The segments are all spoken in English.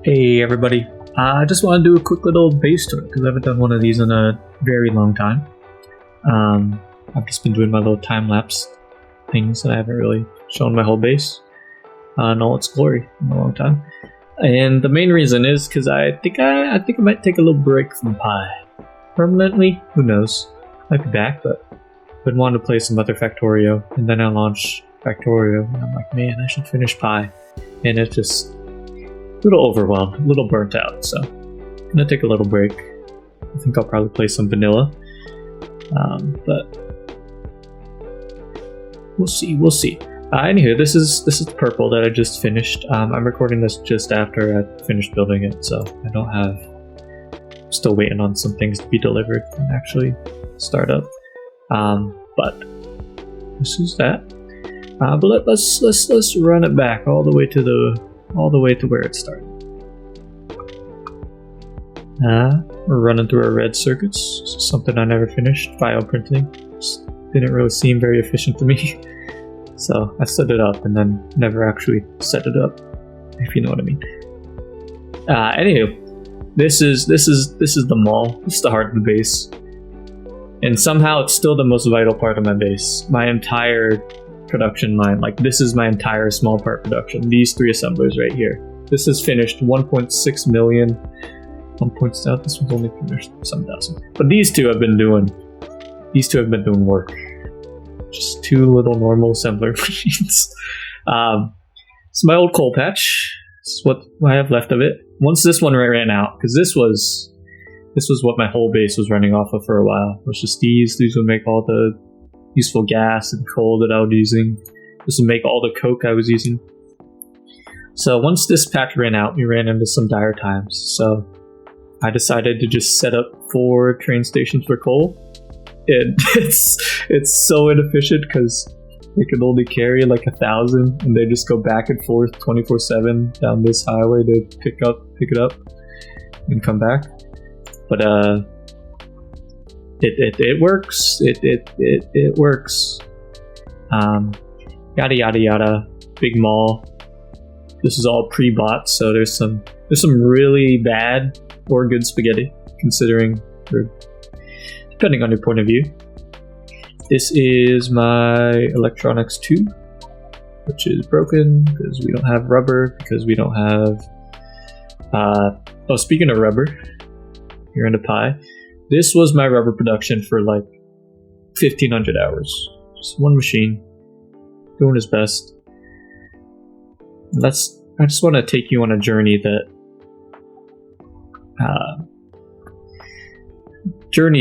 Hey everybody, I just want to do a quick little base tour because I haven't done one of these in a very long time. I've just been doing my little time-lapse things and I haven't really shown my whole base in all its glory in a long time. And the main reason is because I think I might take a little break from Pi. Permanently? Who knows? Might be back, but I've been wanting to play some other Factorio, and then I launched Factorio, and I'm like, man, I should finish Pi. And it's just a little overwhelmed, a little burnt out, so I'm gonna take a little break. I think I'll probably play some vanilla, but we'll see. Anywho, this is the purple that I just finished. I'm recording this just after I finished building it, so I don't have. I'm still waiting on some things to be delivered and actually start up. But this is that. But let's run it back all the way to where it started. We're running through our red circuits. This is something I never finished. Bioprinting just didn't really seem very efficient to me, so I set it up and then never actually set it up, if you know what I mean. Anywho, this is the mall. This is the heart of the base, and somehow it's still the most vital part of my base. My entire production line, like this is my entire small part production. These three assemblers right here. This is finished 1.6 million. 1 points out. This one's only finished 7,000. But these two have been doing work. Just two little normal assembler machines. It's my old coal patch. This is what I have left of it. Once this one ran out, because this was what my whole base was running off of for a while. It was just these. These would make all the useful gas and coal that I was using. This would make all the coke I was using. So once this patch ran out, we ran into some dire times. So I decided to just set up 4 train stations for coal. And it's so inefficient because they could only carry like 1,000, and they just go back and forth 24/7 down this highway to pick it up, and come back. But it works. It works. Yada yada yada. Big mall. This is all pre-bought, so there's some really bad or good spaghetti, considering or depending on your point of view. This is my electronics tube, which is broken because we don't have rubber, because we don't have speaking of rubber, here in the pie, this was my rubber production for like 1,500 hours. Just one machine doing its best. I just want to take you on a journey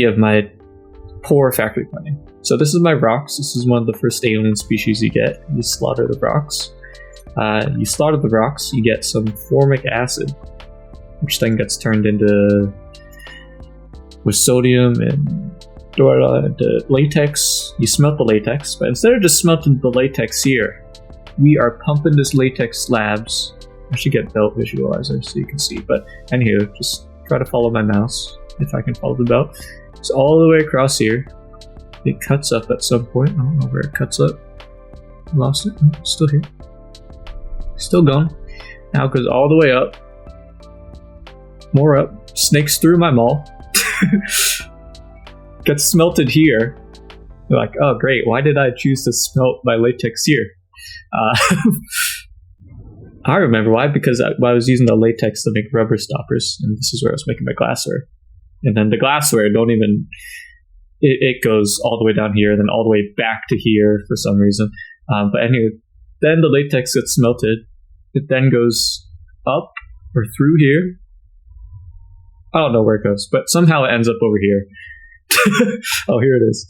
of my poor factory planning. So this is my rocks. This is one of the first alien species you get. You slaughter the rocks. You get some formic acid, which then gets turned into with sodium and latex. You smelt the latex, but instead of just smelting the latex here, we are pumping this latex slabs. I should get belt visualizer so you can see, but anywho, just try to follow my mouse if I can follow the belt. It's all the way across here. It cuts up at some point. I don't know where it cuts up. Lost it. Oh, still here. Still going. Now it goes all the way up. More up. Snakes through my maul. Gets smelted here. You're like, oh great, why did I choose to smelt my latex here? I remember why, because I was using the latex to make rubber stoppers, and this is where I was making my glassware. And then the glassware it goes all the way down here, then all the way back to here for some reason. But anyway, then the latex gets smelted. It then goes up or through here. I don't know where it goes, but somehow it ends up over here. Oh, here it is.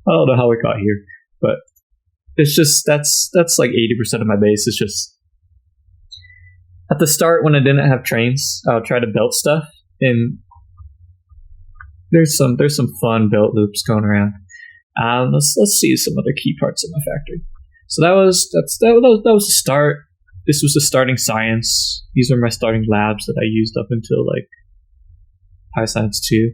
I don't know how it got here, but it's just that's like 80% of my base. It's just at the start when I didn't have trains, I would try to belt stuff, and there's some fun belt loops going around. Let's see some other key parts of my factory. So that was the start. This was the starting science. These are my starting labs that I used up until like High Science 2.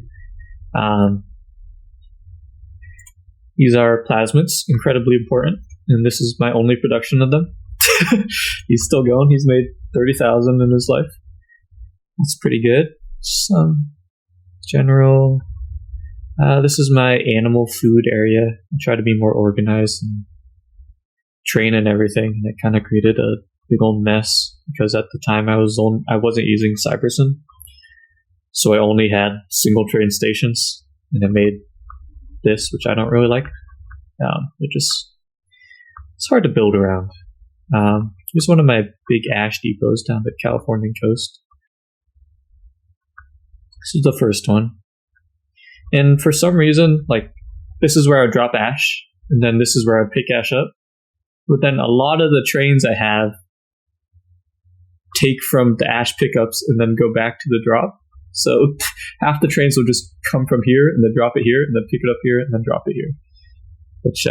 These are plasmids, incredibly important, and this is my only production of them. He's still going. He's made 30,000 in his life. That's pretty good. Some general. This is my animal food area. I try to be more organized and train and everything. And it kind of created a big old mess because at the time I wasn't using Cybersyn, so I only had single train stations, and it made this, which I don't really like. It's hard to build around. Here's one of my big ash depots down the Californian coast. This is the first one. And for some reason, like, this is where I drop ash, and then this is where I pick ash up. But then a lot of the trains I have take from the ash pickups and then go back to the drop. So half the trains will just come from here and then drop it here and then pick it up here and then drop it here. Which,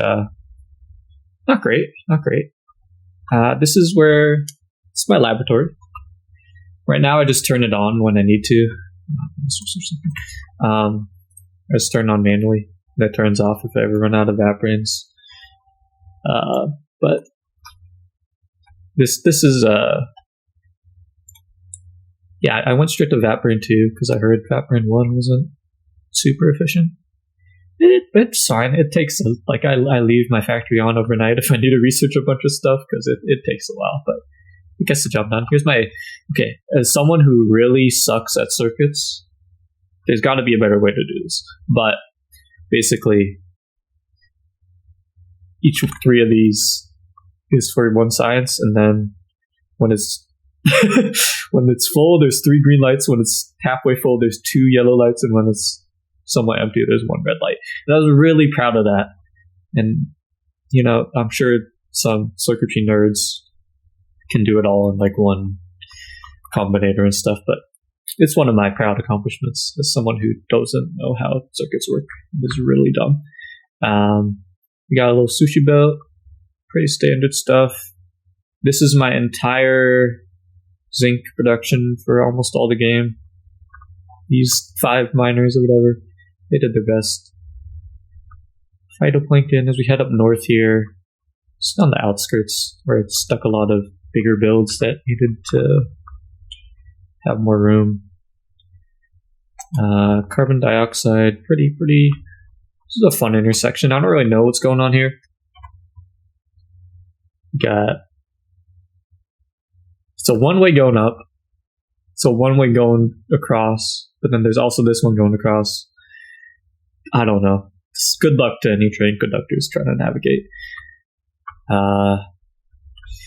not great. This is where, it's my laboratory. Right now I just turn it on when I need to. I just turn it on manually. That turns off if I ever run out of Vaporins. But this is yeah, I went straight to Vaporin 2 because I heard Vaporin 1 wasn't super efficient. It's fine. It takes I leave my factory on overnight if I need to research a bunch of stuff because it takes a while, but it gets the job done. As someone who really sucks at circuits, there's got to be a better way to do this. But basically, each of three of these is for one science, and then when it's when it's full, there's 3 green lights. When it's halfway full, there's 2 yellow lights, and when it's somewhat empty, there's 1 red light. And I was really proud of that. And I'm sure some circuitry nerds can do it all in like one combinator and stuff, but it's one of my proud accomplishments as someone who doesn't know how circuits work. It's really dumb. We got a little sushi belt, pretty standard stuff. This is my entire zinc production for almost all the game. These 5 miners or whatever, they did their best. phytoplankton as we head up north here. Just on the outskirts where it stuck a lot of bigger builds that needed to have more room. Carbon dioxide, pretty. This is a fun intersection. I don't really know what's going on here. It's a one-way going up. It's a one-way going across. But then there's also this one going across. I don't know. Good luck to any train conductors trying to navigate.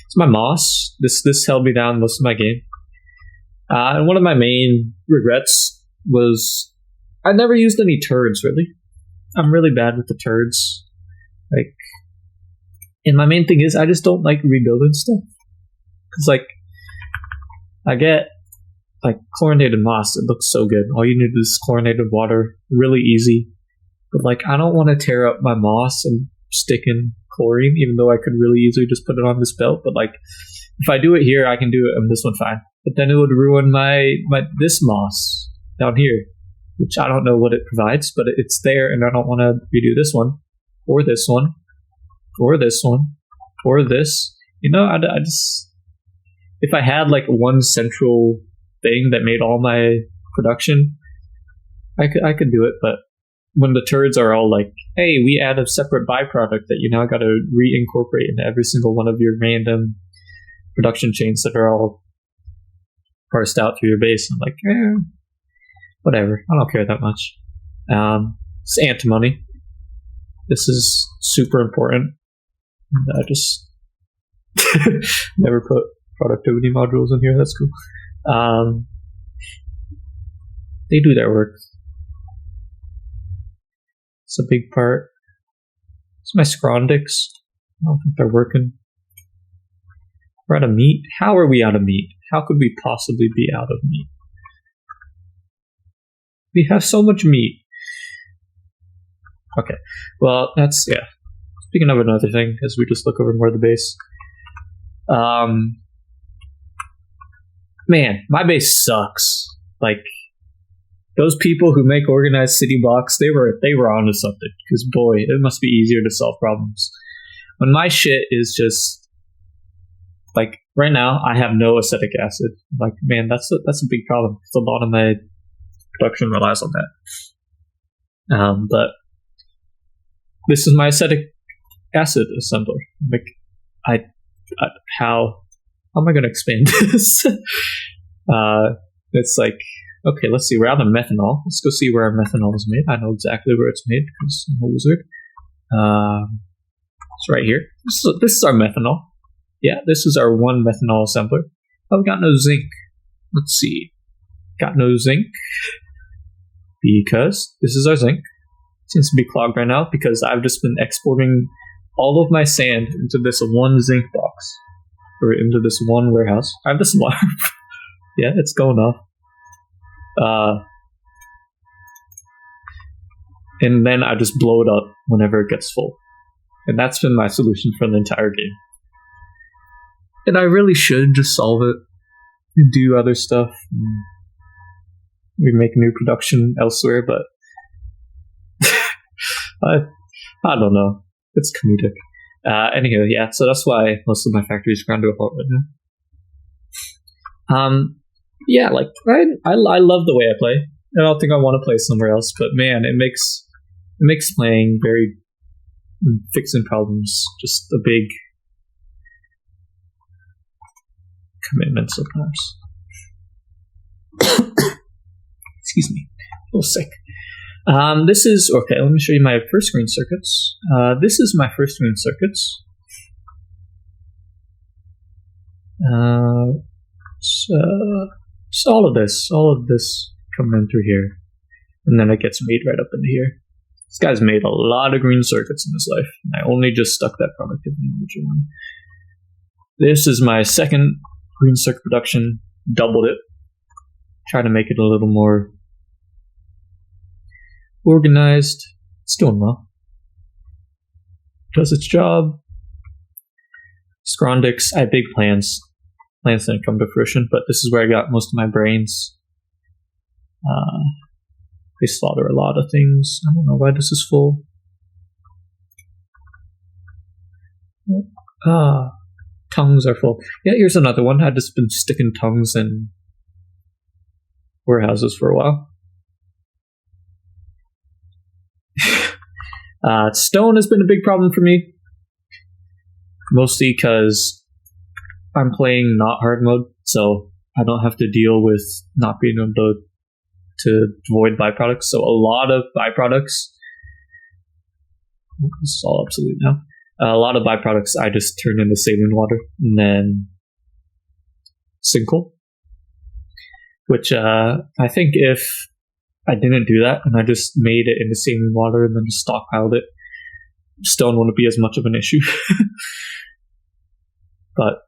It's my moss. This held me down most of my game. And one of my main regrets was I never used any turds, really. I'm really bad with the turds. And my main thing is I just don't like rebuilding stuff. Because, I get, chlorinated moss. It looks so good. All you need is chlorinated water. Really easy. But, I don't want to tear up my moss and stick in chlorine, even though I could really easily just put it on this belt. But, if I do it here, I can do it on this one fine. But then it would ruin my this moss down here, which I don't know what it provides, but it's there, and I don't want to redo this one, or this one, or this one, or this. I just... If I had, one central thing that made all my production, I could do it, but when the turds are all hey, we add a separate byproduct that you now got to reincorporate into every single one of your random production chains that are all parsed out through your base, I'm whatever. I don't care that much. It's antimony. This is super important. I just never put productivity modules in here. That's cool. They do their work. It's a big part. It's my scrondics. I don't think they're working. We're out of meat. How are we out of meat? How could we possibly be out of meat? We have so much meat. Okay. Well, that's, yeah. Speaking of another thing, as we just look over more of the base. Man, my base sucks. Those people who make organized city blocks, they were onto something. Because boy, it must be easier to solve problems. When my shit is just right now, I have no acetic acid. Man, that's a big problem. Because a lot of my production relies on that. But this is my acetic acid assembler. How am I going to expand this? It's okay, let's see. We're out of methanol. Let's go see where our methanol is made. I know exactly where it's made because I'm a wizard. It's right here. This is our methanol. Yeah, this is our one methanol assembler. Oh, we got no zinc. Let's see. Got no zinc because this is our zinc. It seems to be clogged right now because I've just been exporting all of my sand into this one zinc box or into this one warehouse. I have this alarm. Yeah, it's going off. And then I just blow it up whenever it gets full. And that's been my solution for the entire game. And I really should just solve it and do other stuff. We make new production elsewhere, but I don't know. It's comedic. Anyway, yeah, so that's why most of my factories ground to a halt right now. Yeah, I love the way I play. I don't think I want to play somewhere else, but man, it makes playing fixing problems just a big commitment sometimes. Excuse me, a little sick. This is okay. Let me show you my first screen circuits. This is my first screen circuits. So all of this coming in through here, and then it gets made right up into here. This guy's made a lot of green circuits in his life, and I only just stuck that productivity module in. This is my second green circuit production. Doubled it. Try to make it a little more organized. It's doing well. Does its job. Scrondics, I had big plans. Plans didn't come to fruition, but this is where I got most of my brains. They slaughter a lot of things. I don't know why this is full. Tongues are full. Yeah, here's another one. I've just been sticking tongues in warehouses for a while. Stone has been a big problem for me. Mostly because I'm playing not hard mode, so I don't have to deal with not being able to avoid byproducts. So a lot of byproducts, this is all obsolete now. A lot of byproducts I just turn into saline water and then single. Which I think if I didn't do that and I just made it into saline water and then just stockpiled it, stone wouldn't be as much of an issue. But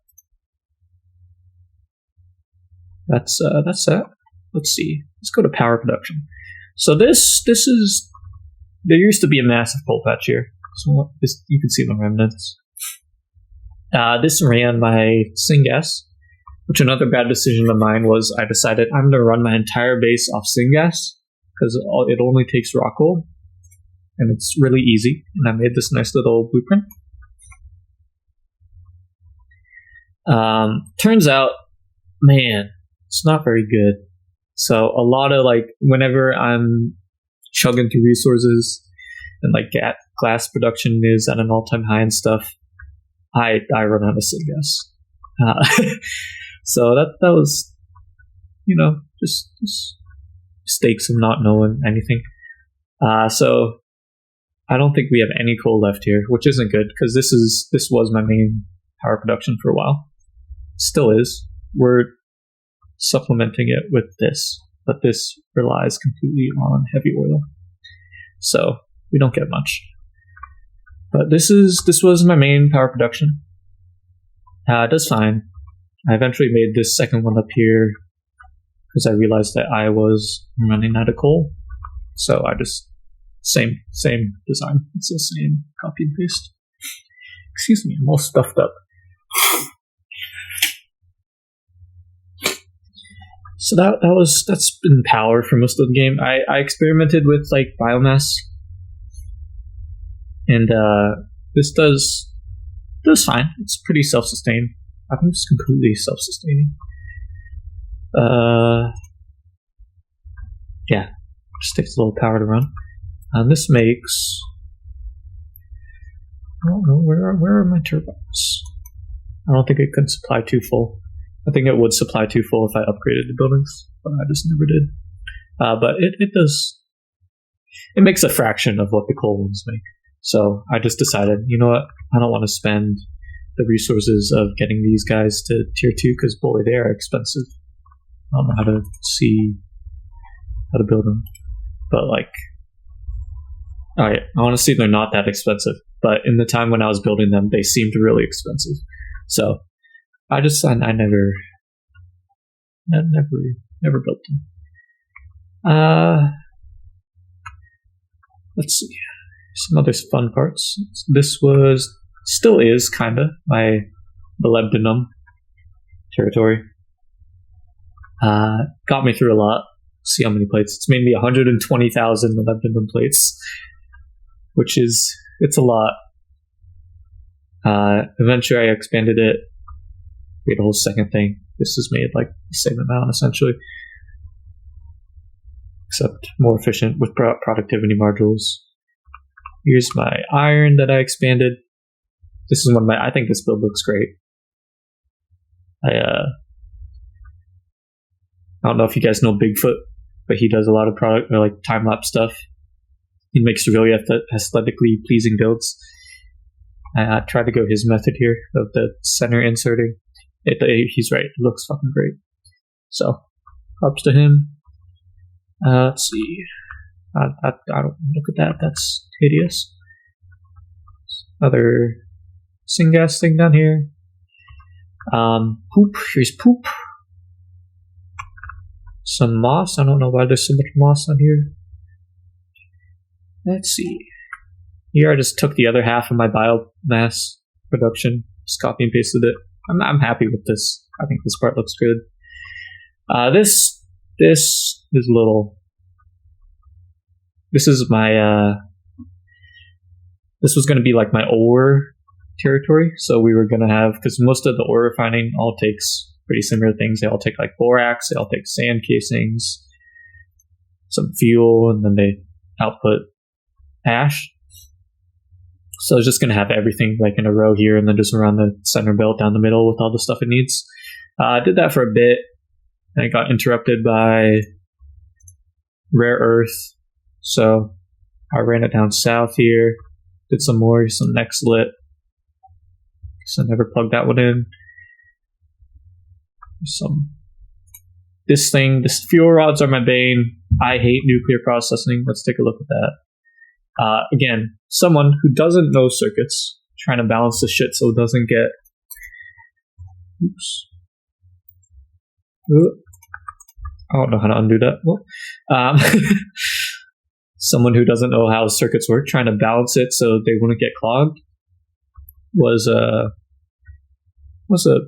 that's that. Let's see. Let's go to power production. So this is, there used to be a massive coal patch here. So this, you can see the remnants. This ran my syngas, which another bad decision of mine was I decided I'm going to run my entire base off syngas because it only takes raw coal and it's really easy. And I made this nice little blueprint. Turns out, man, it's not very good. So a lot of whenever I'm chugging through resources and glass production is at an all-time high and stuff, I run out of syngas. So that was, just mistakes of not knowing anything. So I don't think we have any coal left here, which isn't good because this was my main power production for a while. Still is. We're supplementing it with this, but this relies completely on heavy oil, so we don't get much. But this was my main power production. It does fine. I eventually made this second one up here because I realized that I was running out of coal, so I just same design. It's the same copy and paste. Excuse me, I'm all stuffed up. So that's been power for most of the game. I experimented with biomass, and this does fine. It's pretty self-sustained. I think it's completely self-sustaining. Yeah, just takes a little power to run. And this makes, I don't know, where are my turbines? I don't think it could supply too full. I think it would supply too full if I upgraded the buildings, but I just never did. But it does, it makes a fraction of what the coal ones make. So I just decided, you know what, I don't want to spend the resources of getting these guys to tier 2 because boy, they are expensive. I don't know how to build them. But alright, honestly they're not that expensive. But in the time when I was building them, they seemed really expensive. So I never built them. Let's see. Some other fun parts. This still is kinda my molybdenum territory. Got me through a lot. See how many plates. It's made me 120,000 molybdenum plates, which it's a lot. Eventually I expanded it. Made a whole second thing. This is made the same amount essentially, except more efficient with productivity modules. Here's my iron that I expanded. This is I think this build looks great. I don't know if you guys know Bigfoot, but he does a lot of time-lapse stuff. He makes really aesthetically pleasing builds. I tried to go his method here of the center inserting. He's right. It looks fucking great. So, props to him. Let's see. I don't look at that. That's hideous. Other syngas thing down here. Poop. Here's poop. Some moss. I don't know why there's so much moss on here. Let's see. Here I just took the other half of my biomass production, just copy and pasted it. I'm happy with this. I think this part looks good. This is a little. This is my. This was going to be my ore territory. So we were going to have, because most of the ore refining all takes pretty similar things. They all take like borax, they all take sand casings, some fuel, and then they output ash. So I was just going to have everything like in a row here and then just around the center belt down the middle with all the stuff it needs. I did that for a bit, and it got interrupted by rare earth. So I ran it down south here, did some more, some next lit. So I never plugged that one in. This fuel rods are my bane. I hate nuclear processing. Let's take a look at that. Again, someone who doesn't know circuits, trying to balance the shit so it doesn't get... Oops. I don't know how to undo that. Someone who doesn't know how circuits work, trying to balance it so they wouldn't get clogged, was a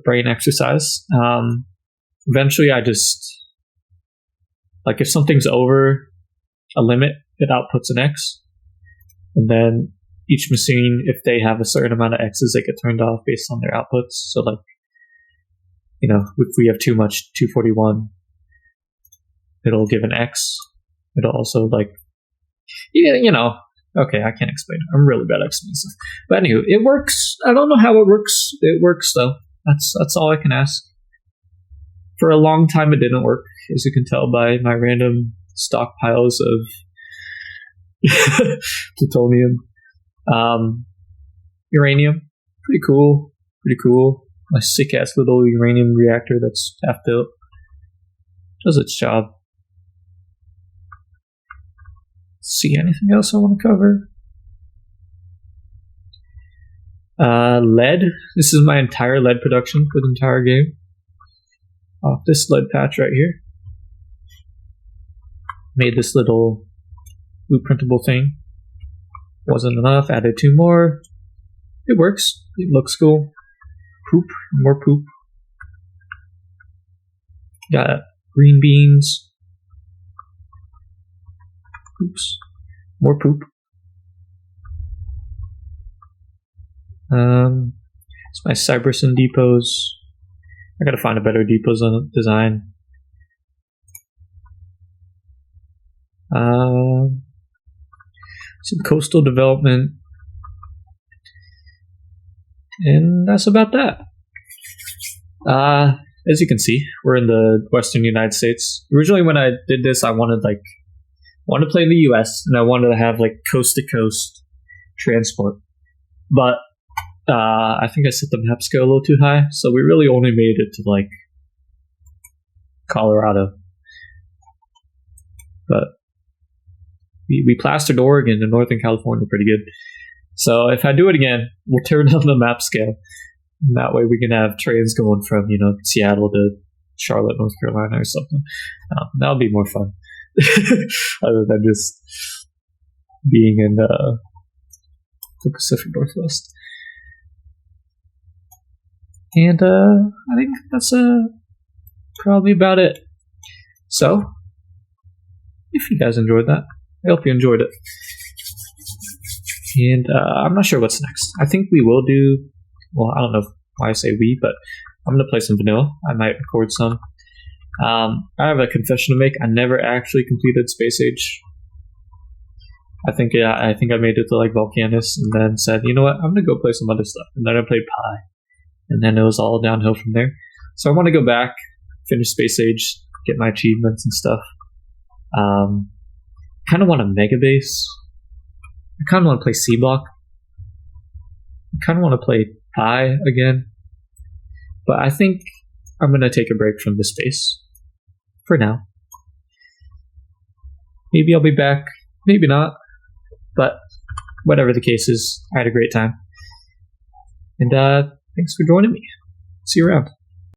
brain exercise. Eventually, I just, like, if something's over a limit, it outputs an X. And then each machine, if they have a certain amount of X's, they get turned off based on their outputs. So, like, if we have too much 241, it'll give an X. It'll also, like, okay, I can't explain it. I'm really bad at explaining stuff. But anyway, it works. I don't know how it works. It works, though. That's all I can ask. For a long time, it didn't work, as you can tell by my random stockpiles of plutonium. Uranium, pretty cool. A sick-ass little uranium reactor that's half built. Does its job. See anything else I want to cover? Lead. This is my entire lead production for the entire game. Off this lead patch right here. Made this little blueprintable thing. Wasn't enough. Added 2 more. It works. It looks cool. Poop. More poop. Got green beans. Oops. More poop. It's my Cyberson depots. I gotta find a better depots on design. Some coastal development. And that's about that. As you can see, we're in the western United States. Originally when I did this, I wanted to play in the US, and I wanted to have like coast to coast transport. But I think I set the map scale a little too high, so we really only made it to like Colorado. But we plastered Oregon and Northern California pretty good. So if I do it again, we'll turn down the map scale. And that way we can have trains going from, Seattle to Charlotte, North Carolina or something. That'll be more fun. Other than just being in the Pacific Northwest. And I think that's probably about it. So, if you guys enjoyed that, I hope you enjoyed it. And I'm not sure what's next. I think we will do, I don't know why I say we, but I'm going to play some vanilla. I might record some. I have a confession to make. I never actually completed Space Age. I think I made it to like Volcanus and then said, you know what, I'm going to go play some other stuff. And then I played Pi. And then it was all downhill from there. So I want to go back, finish Space Age, get my achievements and stuff. Kind of want a megabase. I kind of want to play C-Block. I kind of want to play Pi again. But I think I'm going to take a break from this space. For now. Maybe I'll be back. Maybe not. But whatever the case is, I had a great time. And thanks for joining me. See you around.